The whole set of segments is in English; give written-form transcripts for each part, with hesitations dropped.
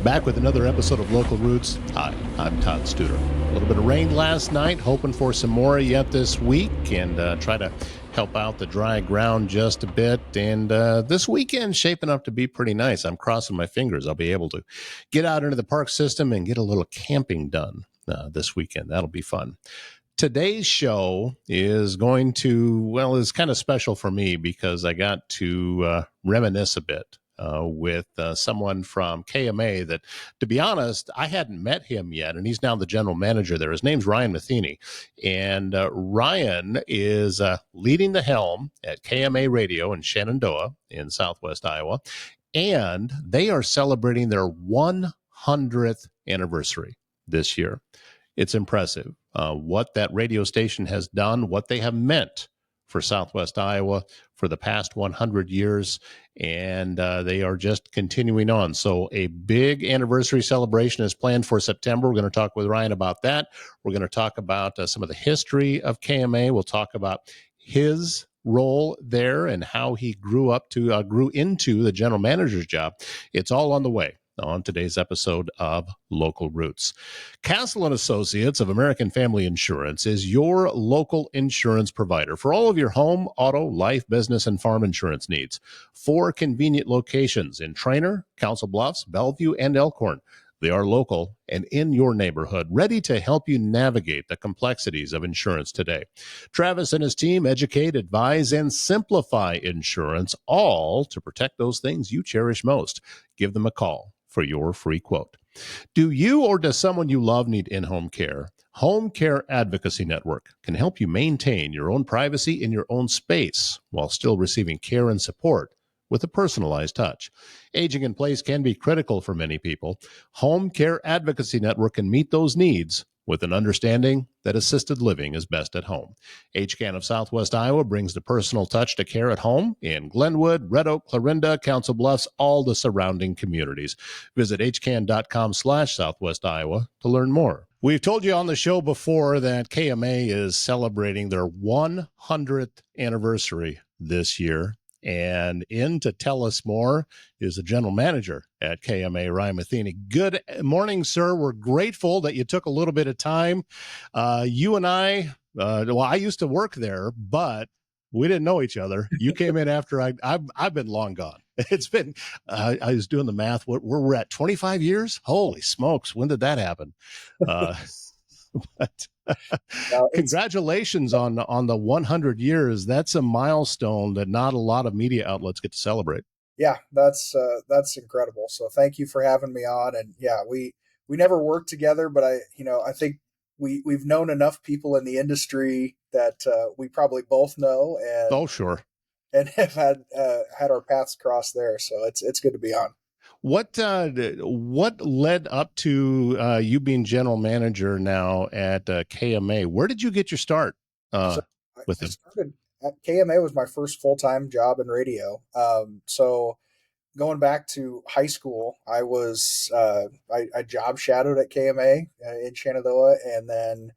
Back with another episode of Local Roots. Hi, I'm Todd Studer. A little bit of rain last night, hoping for some more yet this week, and try to help out the dry ground just a bit. And this weekend shaping up to be pretty nice. I'm crossing my fingers I'll be able to get out into the park system and get a little camping done this weekend. That'll be fun. Today's show is going to, well, it's kind of special for me because I got to reminisce a bit with someone from KMA that, to be honest, I hadn't met him yet, and he's now the general manager there. His name's Ryan Matheny, and Ryan is leading the helm at KMA Radio in Shenandoah in southwest Iowa, and they are celebrating their 100th anniversary this year. It's impressive what that radio station has done, what they have meant for southwest Iowa for the past 100 years, and they are just continuing on. So a big anniversary celebration is planned for September. We're going to talk with Ryan about that. We're going to talk about some of the history of KMA. We'll talk about his role there and how he grew into the general manager's job. It's all on the way on today's episode of Local Roots. Castle & Associates of American Family Insurance is your local insurance provider for all of your home, auto, life, business, and farm insurance needs. 4 convenient locations in Trainer, Council Bluffs, Bellevue, and Elkhorn. They are local and in your neighborhood, ready to help you navigate the complexities of insurance today. Travis and his team educate, advise, and simplify insurance, all to protect those things you cherish most. Give them a call for your free quote. Do you or does someone you love need in-home care? Home Care Advocacy Network can help you maintain your own privacy in your own space while still receiving care and support with a personalized touch. Aging in place can be critical for many people. Home Care Advocacy Network can meet those needs with an understanding that assisted living is best at home. HCAN of Southwest Iowa brings the personal touch to care at home in Glenwood, Red Oak, Clarinda, Council Bluffs, all the surrounding communities. Visit hcan.com/Southwest Iowa to learn more. We've told you on the show before that KMA is celebrating their 100th anniversary this year. And in to tell us more is the general manager at KMA, Ryan Matheny. Good morning, sir. We're grateful that you took a little bit of time. You and I, well, I used to work there, but we didn't know each other. You came in after I've been long gone. It's been, I was doing the math. We're at 25 years. Holy smokes. When did that happen? But congratulations on the 100 years. That's a milestone that not a lot of media outlets get to celebrate. Yeah, that's incredible. So thank you for having me on. And yeah, we never worked together, but I think we've known enough people in the industry that we probably both know. And oh, sure. And have had our paths cross there. So it's good to be on. What led up to you being general manager now at KMA? Where did you get your start with it? Started at KMA was my first full-time job in radio. So going back to high school, I was I job shadowed at KMA in Shenandoah, and then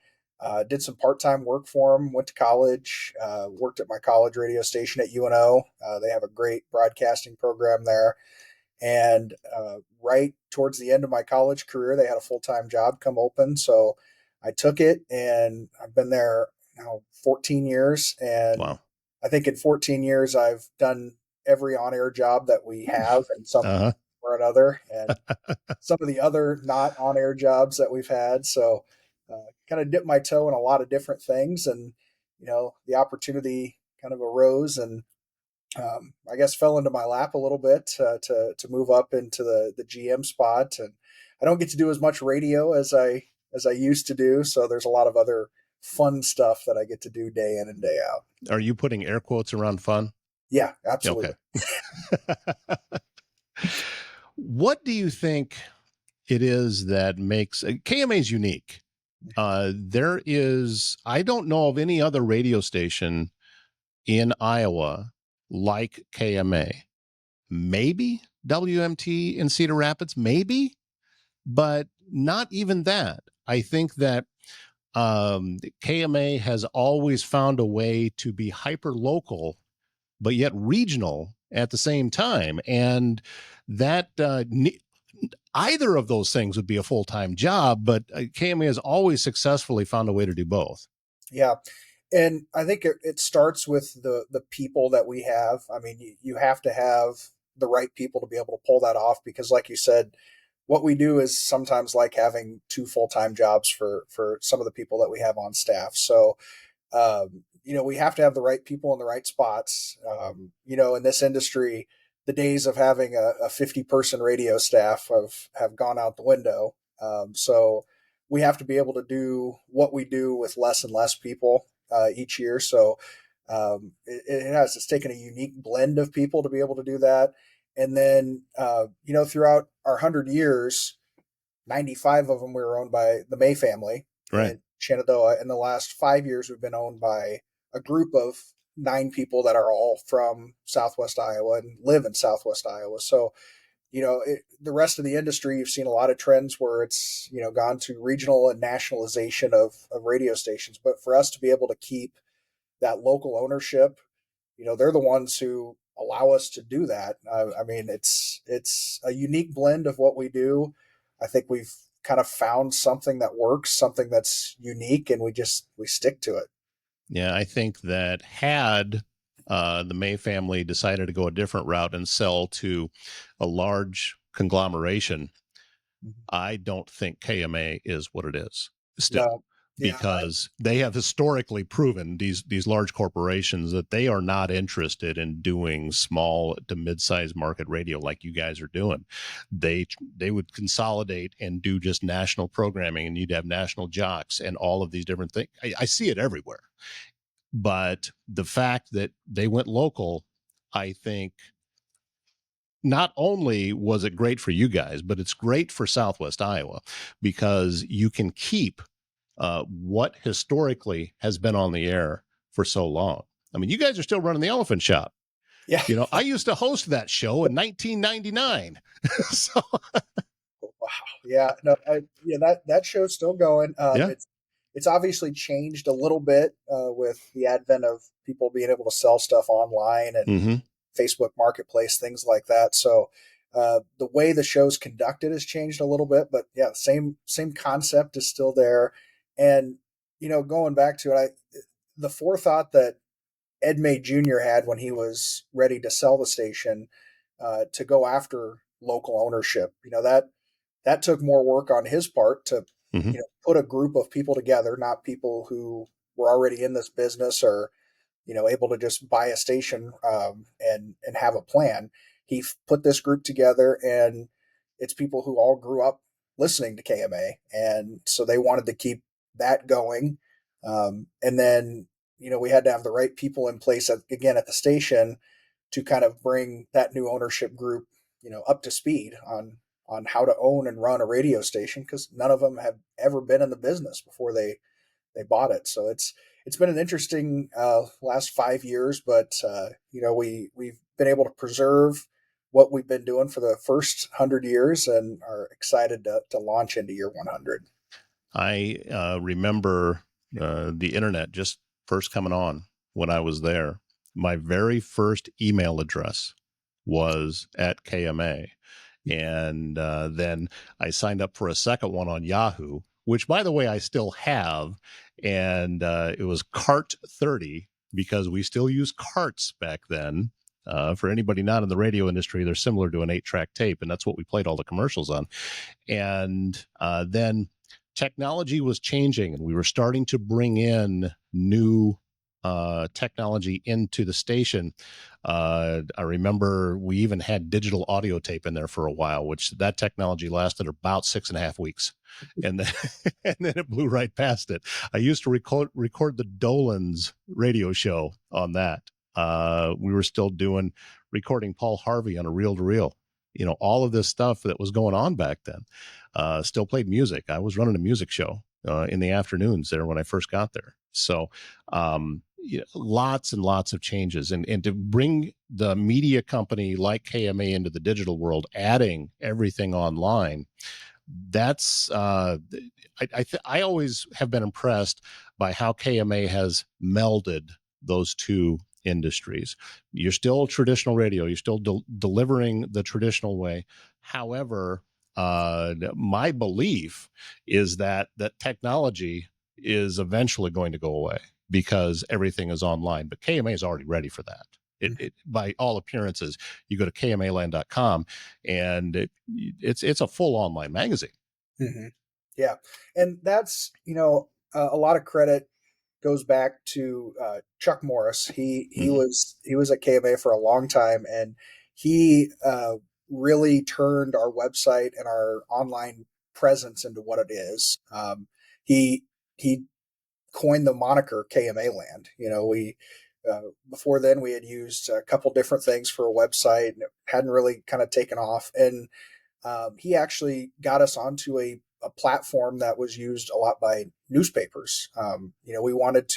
did some part-time work for them. Went to college, worked at my college radio station at UNO. They have a great broadcasting program there. And right towards the end of my college career, they had a full-time job come open. So I took it, and I've been there now 14 years. And wow. I think in 14 years, I've done every on-air job that we have in some or another, and some of the other not on-air jobs that we've had. So kind of dipped my toe in a lot of different things. And, the opportunity kind of arose, and I guess fell into my lap a little bit to move up into the GM spot. And I don't get to do as much radio as I used to do. So there's a lot of other fun stuff that I get to do day in and day out. Are you putting air quotes around fun? Yeah, absolutely. Okay. What do you think it is that makes KMA is unique? I don't know of any other radio station in Iowa like KMA. Maybe WMT in Cedar Rapids, maybe, but not even that. I think that KMA has always found a way to be hyper local, but yet regional at the same time. And that either of those things would be a full-time job, but KMA has always successfully found a way to do both. Yeah. And I think it starts with the people that we have. I mean, you have to have the right people to be able to pull that off because, like you said, what we do is sometimes like having two full-time jobs for some of the people that we have on staff. So, we have to have the right people in the right spots. In this industry, the days of having a 50-person radio staff have gone out the window. So we have to be able to do what we do with less and less people each year. So it's taken a unique blend of people to be able to do that. And then, throughout our 100 years, 95 of them we were owned by the May family Right. in Shenandoah. In the last 5 years, we've been owned by a group of 9 people that are all from Southwest Iowa and live in Southwest Iowa. So, the rest of the industry, you've seen a lot of trends where it's, gone to regional and nationalization of radio stations. But for us to be able to keep that local ownership, they're the ones who allow us to do that. I mean, it's a unique blend of what we do. I think we've kind of found something that works, something that's unique, and we stick to it. Yeah, I think that had the May family decided to go a different route and sell to a large conglomeration, I don't think KMA is what it is still. No. Yeah, Because they have historically proven, these large corporations, that they are not interested in doing small to mid-sized market radio like you guys are doing. They would consolidate and do just national programming, and you'd have national jocks and all of these different things. I see it everywhere. But the fact that they went local, I think, not only was it great for you guys, but it's great for Southwest Iowa because you can keep what historically has been on the air for so long. I mean, you guys are still running the Elephant Shop. yeah. I used to host that show in 1999. So, Wow. Yeah. No. That show's still going. yeah. It's obviously changed a little bit with the advent of people being able to sell stuff online and Mm-hmm. Facebook Marketplace, things like that. So the way the show's conducted has changed a little bit, but yeah, same concept is still there. And going back to it, the forethought that Ed May Jr. had when he was ready to sell the station to go after local ownership, that took more work on his part to Mm-hmm. put a group of people together, not people who were already in this business or able to just buy a station and have a plan. He put this group together, and it's people who all grew up listening to KMA, and so they wanted to keep that going. And then we had to have the right people in place again at the station to kind of bring that new ownership group up to speed on how to own and run a radio station, because none of them have ever been in the business before they bought it. So it's been an interesting last 5 years, but we've been able to preserve what we've been doing for the first 100 years and are excited to launch into year 100. I remember the internet just first coming on when I was there. My very first email address was at KMA. And then I signed up for a second one on Yahoo, which, by the way, I still have. And it was Cart 30 because we still use carts back then. For anybody not in the radio industry, they're similar to an 8-track tape, and that's what we played all the commercials on. And then technology was changing, and we were starting to bring in new technology into the station. I remember we even had digital audio tape in there for a while, which that technology lasted about 6.5 weeks. And then, and then it blew right past it. I used to record the Dolan's radio show on that. We were still recording Paul Harvey on a reel-to-reel. All of this stuff that was going on back then. Still played music. I was running a music show in the afternoons there when I first got there. So lots and lots of changes. And to bring the media company like KMA into the digital world, adding everything online, that's I always have been impressed by how KMA has melded those two industries. You're still traditional radio. You're still delivering the traditional way. However, My belief is that technology is eventually going to go away because everything is online. But KMA is already ready for that. By all appearances, you go to kmaland.com and it's a full online magazine. Mm-hmm. Yeah, and that's a lot of credit goes back to Chuck Morris. Mm-hmm. He was at KMA for a long time, and he really turned our website and our online presence into what it is. He he coined the moniker KMA Land. We before then we had used a couple different things for a website, and it hadn't really kind of taken off. And he actually got us onto a platform that was used a lot by newspapers. We wanted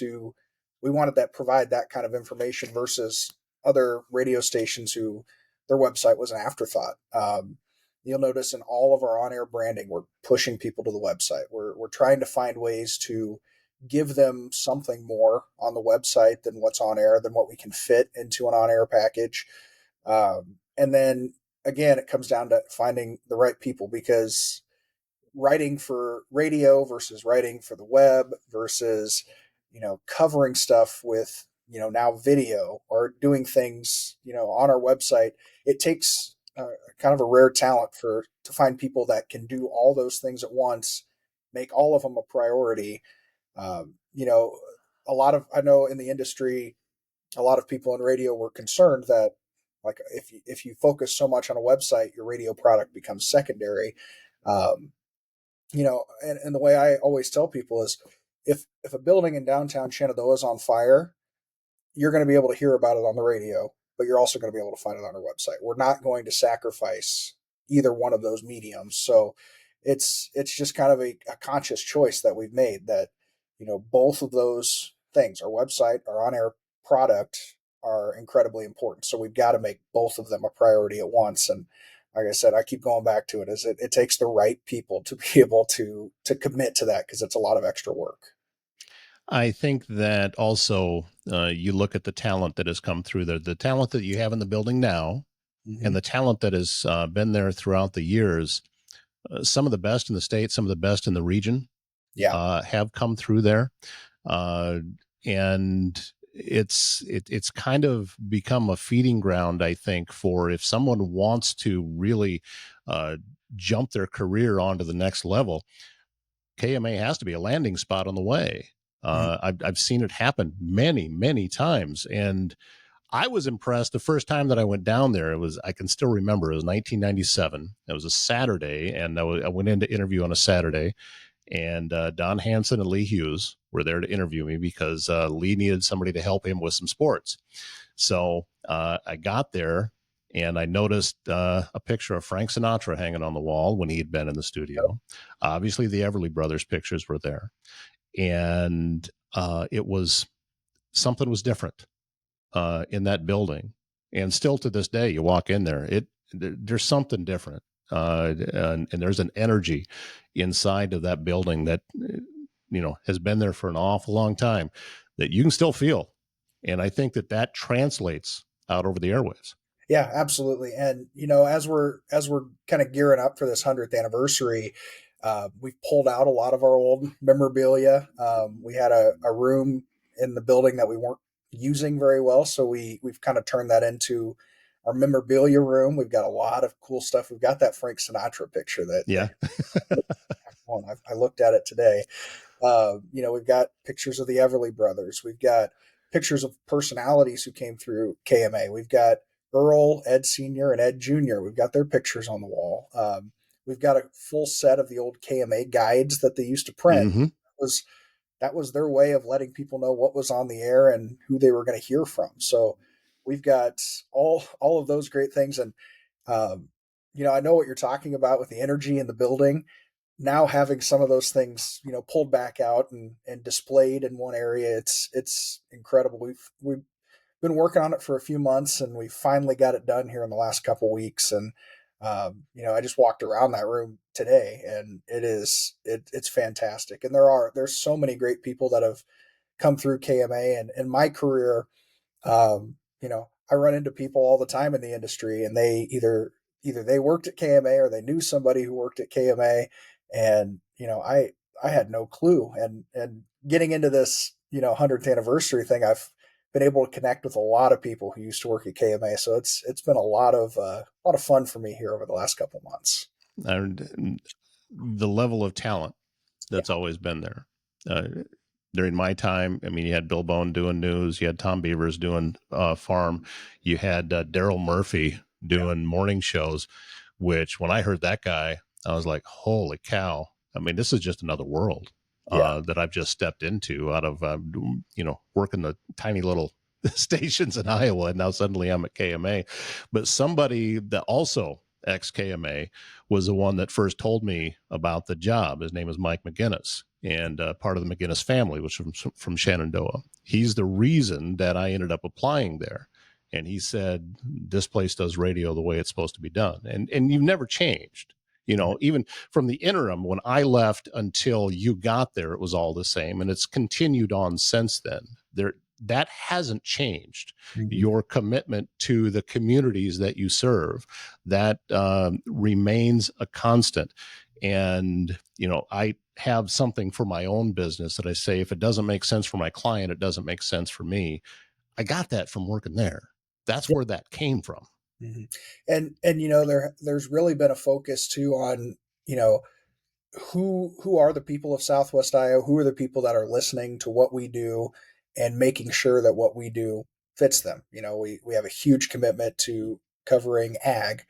that provide that kind of information versus other radio stations who their website was an afterthought. You'll notice in all of our on-air branding, we're pushing people to the website. We're trying to find ways to give them something more on the website than what's on air, than what we can fit into an on-air package. And then again, it comes down to finding the right people, because writing for radio versus writing for the web versus covering stuff with now video or doing things on our website, it takes kind of a rare talent for to find people that can do all those things at once, make all of them a priority. um, you know a lot of, I know in the industry, a lot of people in radio were concerned that, like, if you focus so much on a website, your radio product becomes secondary. um, and the way I always tell people is, if a building in downtown Shenandoah is on fire, you're going to be able to hear about it on the radio, but you're also going to be able to find it on our website. We're not going to sacrifice either one of those mediums. So it's just kind of a conscious choice that we've made, that both of those things, our website, our on-air product, are incredibly important. So we've got to make both of them a priority at once. And like I said, I keep going back to it, is it takes the right people to be able to commit to that, because it's a lot of extra work. I think that also you look at the talent that has come through there, the talent that you have in the building now, Mm-hmm. and the talent that has been there throughout the years. Some of the best in the state, some of the best in the region Yeah. have come through there, uh, and it's kind of become a feeding ground, I think, for if someone wants to really uh, jump their career onto the next level. KMA has to be a landing spot on the way. Mhm. I've seen it happen many, many times. And I was impressed the first time that I went down there. I can still remember, it was 1997. It was a Saturday, and I went in to interview on a Saturday. And Don Hanson and Lee Hughes were there to interview me because Lee needed somebody to help him with some sports. So I got there and I noticed a picture of Frank Sinatra hanging on the wall when he had been in the studio. Obviously, the Everly Brothers pictures were there. And it was something was different in that building. And still to this day, you walk in there, there's something different. And there's an energy inside of that building that has been there for an awful long time that you can still feel, and I think that translates out over the airwaves. Yeah, absolutely. And as we're kind of gearing up for this 100th anniversary, we've pulled out a lot of our old memorabilia. We had a room in the building that we weren't using very well, so we've kind of turned that into our memorabilia room. We've got a lot of cool stuff. We've got that Frank Sinatra picture that Yeah. I looked at it today. We've got pictures of the Everly Brothers. We've got pictures of personalities who came through KMA. We've got Earl, Ed Sr., and Ed Jr. We've got their pictures on the wall. We've got a full set of the old KMA guides that they used to print. Mm-hmm. That was their way of letting people know what was on the air and who they were going to hear from. So we've got all of those great things. And um, I know what you're talking about with the energy in the building. Now having some of those things pulled back out and displayed in one area, it's incredible. We've been working on it for a few months, and we finally got it done here in the last couple weeks. And I just walked around that room today, and it's fantastic. And there's so many great people that have come through KMA, and in my career, I run into people all the time in the industry, and they either either they worked at KMA or they knew somebody who worked at KMA. And, I had no clue. And getting into this, 100th anniversary thing, I've been able to connect with a lot of people who used to work at KMA. So it's been a lot of fun for me here over the last couple of months. And the level of talent that's always been there. During my time, I mean, you had Bill Bone doing news, you had Tom Beavers doing farm, you had Daryl Murphy doing morning shows, which when I heard that guy, I was like, holy cow. I mean, this is just another world that I've just stepped into out of, working the tiny little stations in Iowa. And now suddenly I'm at KMA. But somebody that also ex-KMA was the one that first told me about the job. His name is Mike McGinnis, and part of the McGinnis family, which was from Shenandoah. He's the reason that I ended up applying there. And he said, this place does radio the way it's supposed to be done. And you've never changed. Even from the interim, when I left until you got there, it was all the same. And it's continued on since then. That hasn't changed. Mm-hmm. Your commitment to the communities that you serve, that remains a constant. And, I have something for my own business that I say, if it doesn't make sense for my client, it doesn't make sense for me. I got that from working there. That's where that came from. Mm-hmm. And there's really been a focus too on, who are the people of Southwest Iowa? Who are the people that are listening to what we do and making sure that what we do fits them? We have a huge commitment to covering ag.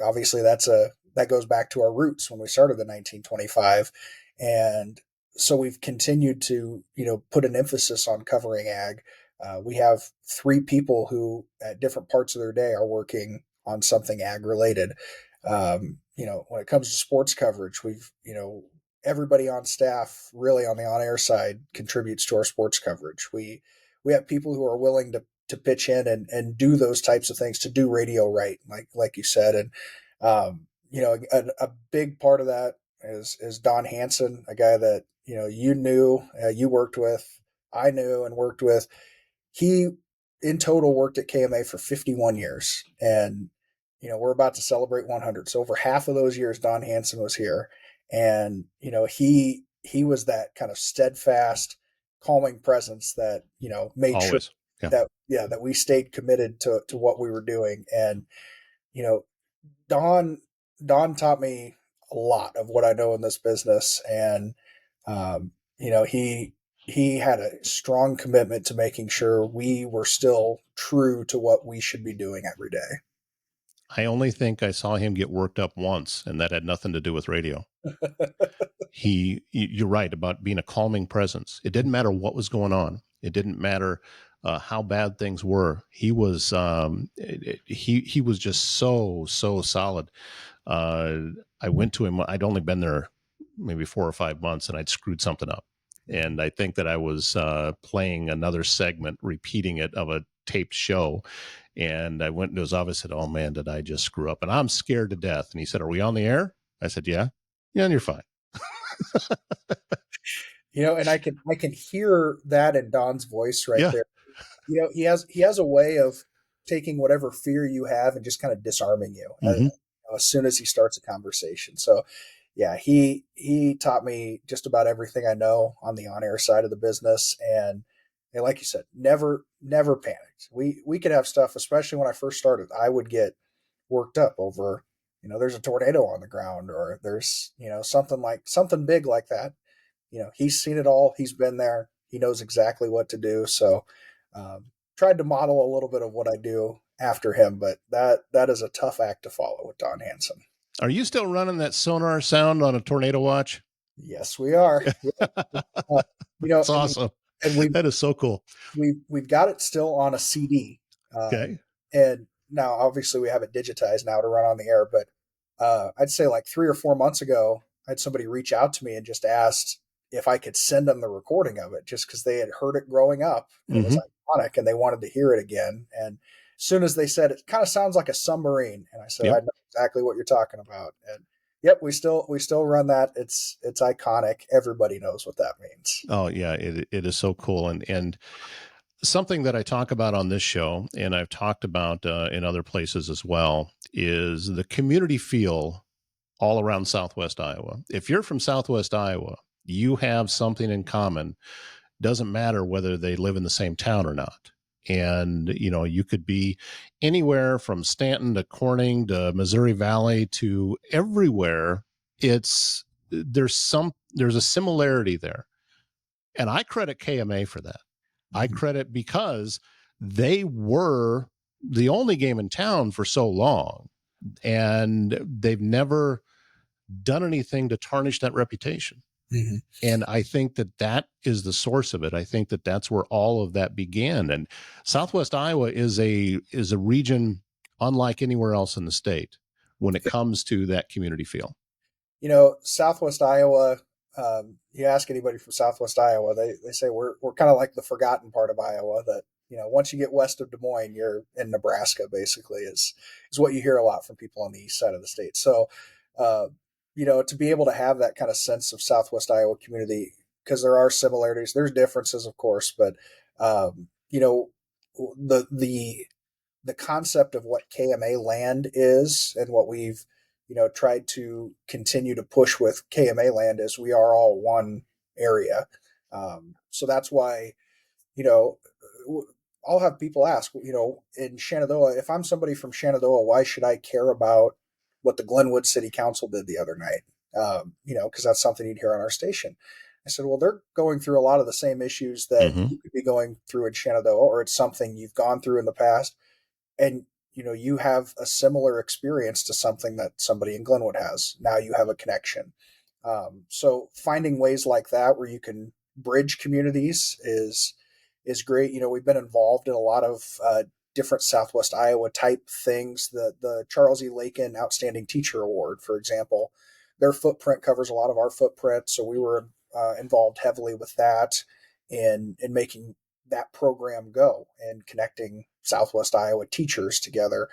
Obviously that goes back to our roots when we started in 1925. And so we've continued to, put an emphasis on covering ag. We have 3 people who at different parts of their day are working on something ag related. When it comes to sports coverage, we've, everybody on staff really on the on-air side contributes to our sports coverage. We have people who are willing to pitch in and do those types of things, to do radio right, like you said. And, a big part of that is Don Hansen, a guy that, you knew, you worked with, I knew and worked with. He in total worked at KMA for 51 years, and we're about to celebrate 100. So over half of those years, Don Hansen was here, and he was that kind of steadfast, calming presence that made always. Sure that we stayed committed to what we were doing. And Don taught me a lot of what I know in this business, and he had a strong commitment to making sure we were still true to what we should be doing every day. I only think I saw him get worked up once, and that had nothing to do with radio. You're right about being a calming presence. It didn't matter what was going on. It didn't matter how bad things were. He was he was just so solid. I went to him. I'd only been there maybe 4 or 5 months, and I'd screwed something up. And I think that I was playing another segment, repeating it of a taped show. And I went into his office and said, oh, man, did I just screw up? And I'm scared to death. And he said, are we on the air? I said, yeah. Yeah, and you're fine. And I can hear that in Don's voice right there. He has a way of taking whatever fear you have and just kind of disarming you as soon as he starts a conversation. So yeah, he taught me just about everything I know on the on-air side of the business. And like you said, never panicked. We could have stuff, especially when I first started, I would get worked up over, there's a tornado on the ground, or there's, something big like that. He's seen it all. He's been there. He knows exactly what to do. So tried to model a little bit of what I do after him, but that is a tough act to follow with Don Hansen. Are you still running that sonar sound on a tornado watch? Yes, we are. That's awesome. And that is so cool. We've got it still on a CD. Okay. And now obviously we have it digitized now to run on the air, but I'd say like 3 or 4 months ago, I had somebody reach out to me and just asked if I could send them the recording of it, just because they had heard it growing up. And it was iconic and they wanted to hear it again. And as soon as they said it kind of sounds like a submarine, and I said, I know exactly what you're talking about. And yep, we still run that. It's iconic. Everybody knows what that means. Oh yeah, it is so cool. And Something that I talk about on this show, and I've talked about in other places as well, is the community feel all around Southwest Iowa. If you're from Southwest Iowa, you have something in common. Doesn't matter whether they live in the same town or not. And, you could be anywhere from Stanton to Corning to Missouri Valley to everywhere. There's a similarity there. And I credit KMA for that. I credit because they were the only game in town for so long, and they've never done anything to tarnish that reputation. Mm-hmm. And I think that is the source of it. I think that's where all of that began. And Southwest Iowa is a region unlike anywhere else in the state when it comes to that community feel. Southwest Iowa, you ask anybody from Southwest Iowa, they say we're kind of like the forgotten part of Iowa that, once you get west of Des Moines, you're in Nebraska, basically, is what you hear a lot from people on the east side of the state. So, to be able to have that kind of sense of Southwest Iowa community, because there are similarities, there's differences, of course, but, the concept of what KMA land is and what we've tried to continue to push with KMA land is we are all one area. So that's why I'll have people ask, in Shenandoah, if I'm somebody from Shenandoah, why should I care about what the Glenwood City Council did the other night? Because that's something you'd hear on our station. I said, well, they're going through a lot of the same issues that you could be going through in Shenandoah, or it's something you've gone through in the past. And, you have a similar experience to something that somebody in Glenwood has. Now you have a connection. So finding ways like that where you can bridge communities is great. We've been involved in a lot of different Southwest Iowa type things. The Charles E. Lakin Outstanding Teacher Award, for example, their footprint covers a lot of our footprint. So we were involved heavily with that in making that program go and connecting Southwest Iowa teachers together.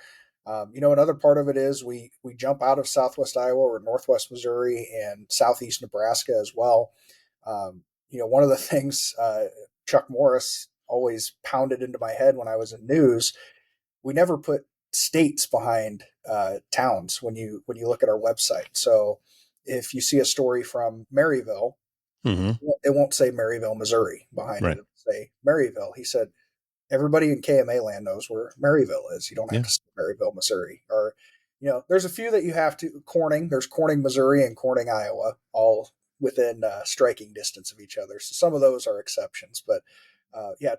Another part of it is we jump out of Southwest Iowa or Northwest Missouri and Southeast Nebraska as well. One of the things Chuck Morris always pounded into my head when I was in news, we never put states behind towns when you look at our website. So if you see a story from Maryville, it won't say Maryville, Missouri behind it. It'll say Maryville. He said, everybody in KMA land knows where Maryville is. You don't have to say Maryville, Missouri. Or, there's a few that you have to. There's Corning, Missouri, and Corning, Iowa, all within striking distance of each other. So some of those are exceptions. But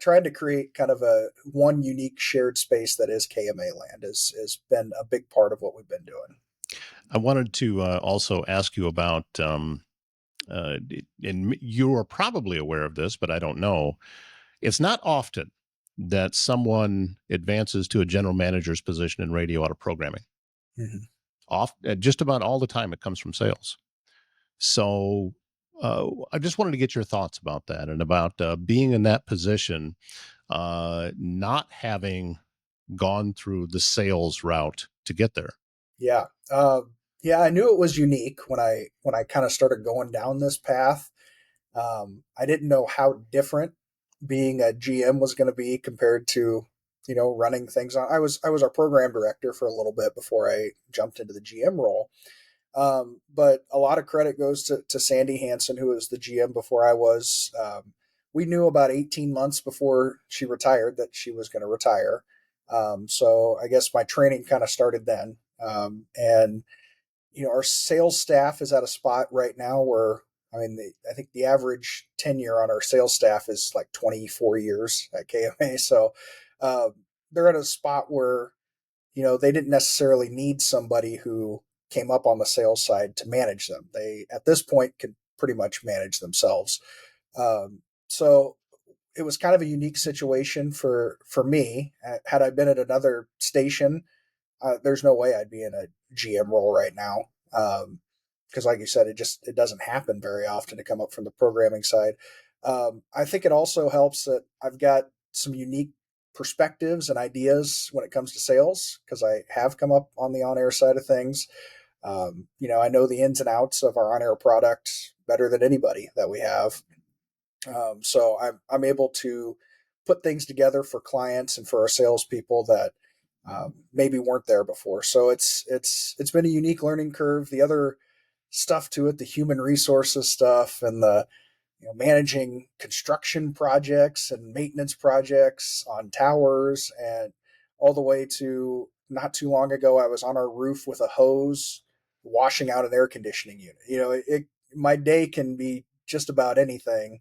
trying to create kind of a one unique shared space that is KMA land has been a big part of what we've been doing. I wanted to also ask you about, and you are probably aware of this, but I don't know. It's not often that someone advances to a general manager's position in radio out of programming. Just about all the time it comes from sales. So I just wanted to get your thoughts about that and about being in that position, not having gone through the sales route to get there. Yeah. I knew it was unique when I kind of started going down this path. I didn't know how different being a GM was going to be compared to, running things on. I was our program director for a little bit before I jumped into the GM role. But a lot of credit goes to Sandy Hansen, who was the GM before I was. We knew about 18 months before she retired that she was going to retire. So I guess my training kind of started then. And our sales staff is at a spot right now where, I think the average tenure on our sales staff is like 24 years at KMA. So they're at a spot where, they didn't necessarily need somebody who came up on the sales side to manage them. They, at this point, could pretty much manage themselves. So it was kind of a unique situation for me. Had I been at another station, there's no way I'd be in a GM role right now. Because like you said, it doesn't happen very often to come up from the programming side. I think it also helps that I've got some unique perspectives and ideas when it comes to sales, because I have come up on the on-air side of things. I know the ins and outs of our on-air product better than anybody that we have. So I'm able to put things together for clients and for our salespeople that maybe weren't there before. So it's been a unique learning curve. The other stuff to it, the human resources stuff, and the managing construction projects and maintenance projects on towers, and all the way to not too long ago, I was on our roof with a hose washing out an air conditioning unit. My day can be just about anything.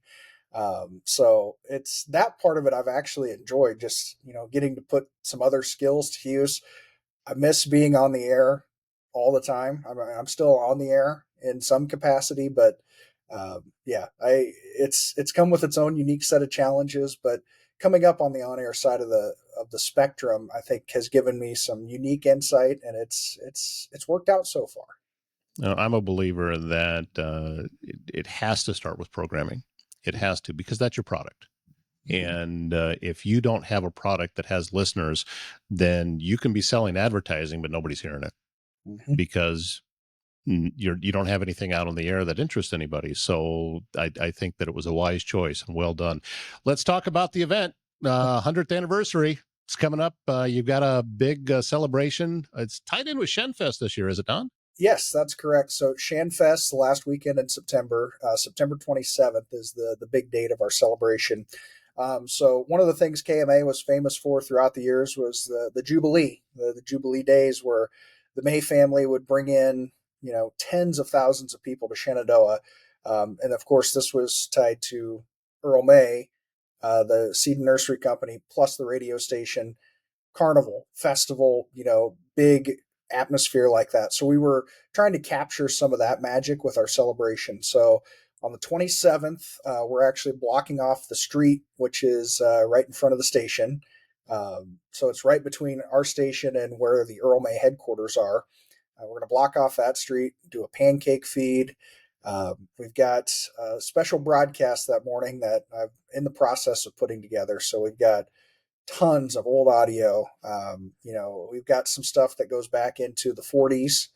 So it's that part of it I've actually enjoyed, just getting to put some other skills to use. I miss being on the air all the time. I'm still on the air in some capacity, but yeah, it's come with its own unique set of challenges. But coming up on the on-air side of the spectrum, I think has given me some unique insight, and it's worked out so far. I'm a believer that it has to start with programming. It has to, because that's your product. And if you don't have a product that has listeners, then you can be selling advertising, but nobody's hearing it because you don't have anything out on the air that interests anybody. So I think that it was a wise choice, and well done. Let's talk about the event. 100th anniversary. It's coming up. You've got a big celebration. It's tied in with Shenfest this year, is it, Don? Yes, that's correct. So Shenfest, the last weekend in September, September 27th is the big date of our celebration. So one of the things KMA was famous for throughout the years was the Jubilee, the Jubilee days, where the May family would bring in tens of thousands of people to Shenandoah, and of course this was tied to Earl May, the seed and nursery company, plus the radio station, carnival, festival, big atmosphere like that. So we were trying to capture some of that magic with our celebration. So on the 27th, we're actually blocking off the street, which is right in front of the station. So it's right between our station and where the Earl May headquarters are. We're going to block off that street, do a pancake feed. We've got a special broadcast that morning that I'm in the process of putting together. So we've got tons of old audio. We've got some stuff that goes back into the 40s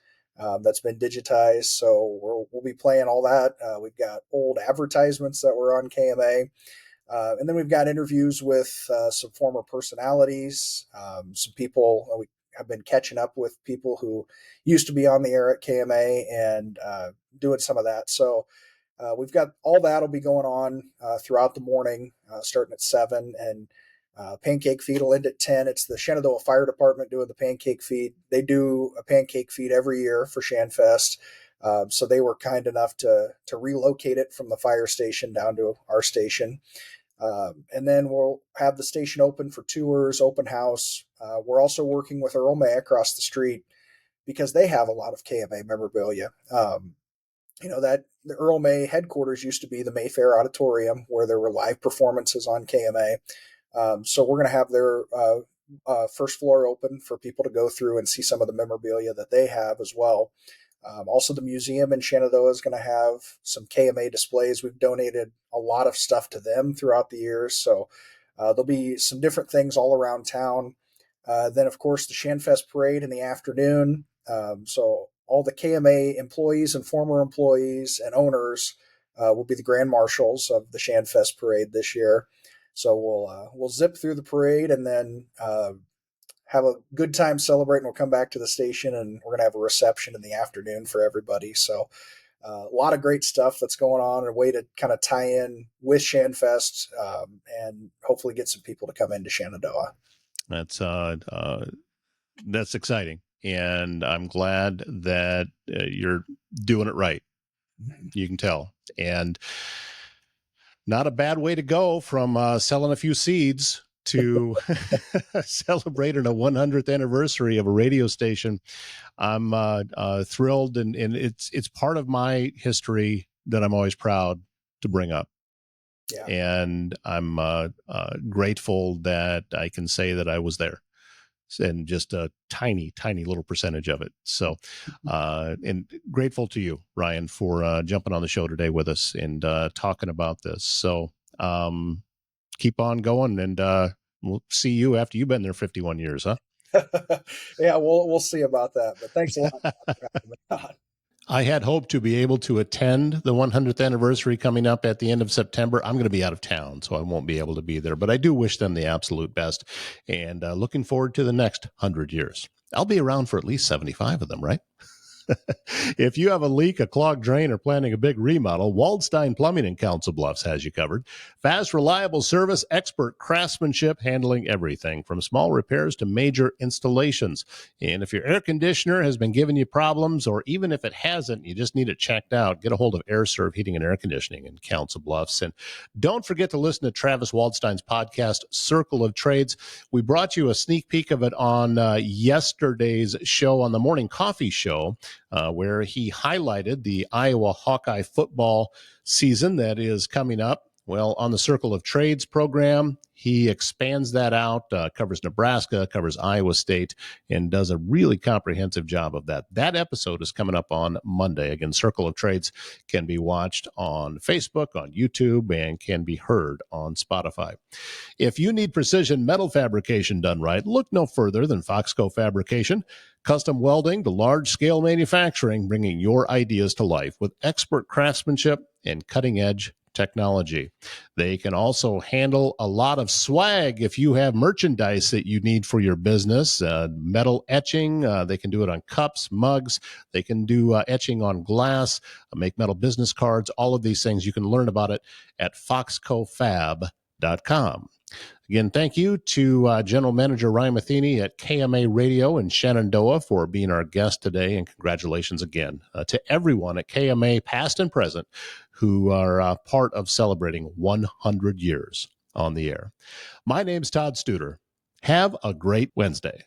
that's been digitized. So we'll be playing all that. We've got old advertisements that were on KMA. And then we've got interviews with some former personalities, some people. We have been catching up with people who used to be on the air at KMA and doing some of that. So we've got all that will be going on throughout the morning, starting at 7, and pancake feed will end at 10. It's the Shenandoah Fire Department doing the pancake feed. They do a pancake feed every year for Shanfest. So they were kind enough to relocate it from the fire station down to our station. And then we'll have the station open for tours, open house. We're also working with Earl May across the street because they have a lot of KMA memorabilia. That the Earl May headquarters used to be the Mayfair Auditorium, where there were live performances on KMA. So we're going to have their first floor open for people to go through and see some of the memorabilia that they have as well. Also, the museum in Shenandoah is going to have some KMA displays. We've donated a lot of stuff to them throughout the years. So there'll be some different things all around town. Then, of course, the Shenfest parade in the afternoon. So all the KMA employees and former employees and owners will be the grand marshals of the Shenfest parade this year. So we'll zip through the parade and then have a good time celebrating. We'll come back to the station and we're going to have a reception in the afternoon for everybody. So a lot of great stuff that's going on, and a way to kind of tie in with Shenfest and hopefully get some people to come into Shenandoah. That's exciting. And I'm glad that you're doing it right. You can tell. And not a bad way to go from selling a few seeds to celebrating a 100th anniversary of a radio station. I'm thrilled, and it's part of my history that I'm always proud to bring up. Yeah. And I'm grateful that I can say that I was there, and just a tiny little percentage of it. So, and grateful to you, Ryan, for jumping on the show today with us and talking about this. So, keep on going, and we'll see you after you've been there 51 years, huh? Yeah, we'll see about that. But thanks a lot for having me on. I had hoped to be able to attend the 100th anniversary coming up at the end of September. I'm going to be out of town, so I won't be able to be there. But I do wish them the absolute best, and looking forward to the next 100 years. I'll be around for at least 75 of them, right? If you have a leak, a clogged drain, or planning a big remodel, Waldstein Plumbing in Council Bluffs has you covered. Fast, reliable service, expert craftsmanship, handling everything from small repairs to major installations. And if your air conditioner has been giving you problems, or even if it hasn't, you just need it checked out, get a hold of AirServe Heating and Air Conditioning in Council Bluffs. And don't forget to listen to Travis Waldstein's podcast, Circle of Trades. We brought you a sneak peek of it on yesterday's show, on the Morning Coffee Show, where he highlighted the Iowa Hawkeye football season that is coming up. Well, on the Circle of Trades program, he expands that out, covers Nebraska, covers Iowa State, and does a really comprehensive job of that. That episode is coming up on Monday. Again, Circle of Trades can be watched on Facebook, on YouTube, and can be heard on Spotify. If you need precision metal fabrication done right, look no further than Foxco Fabrication. Custom welding to large-scale manufacturing, bringing your ideas to life with expert craftsmanship and cutting-edge technology. They can also handle a lot of swag if you have merchandise that you need for your business. Metal etching, they can do it on cups, mugs. They can do etching on glass, make metal business cards, all of these things. You can learn about it at foxcofab.com. Again, thank you to General Manager Ryan Matheny at KMA Radio in Shenandoah for being our guest today, and congratulations again to everyone at KMA, past and present, who are part of celebrating 100 years on the air. My name's Todd Studer. Have a great Wednesday.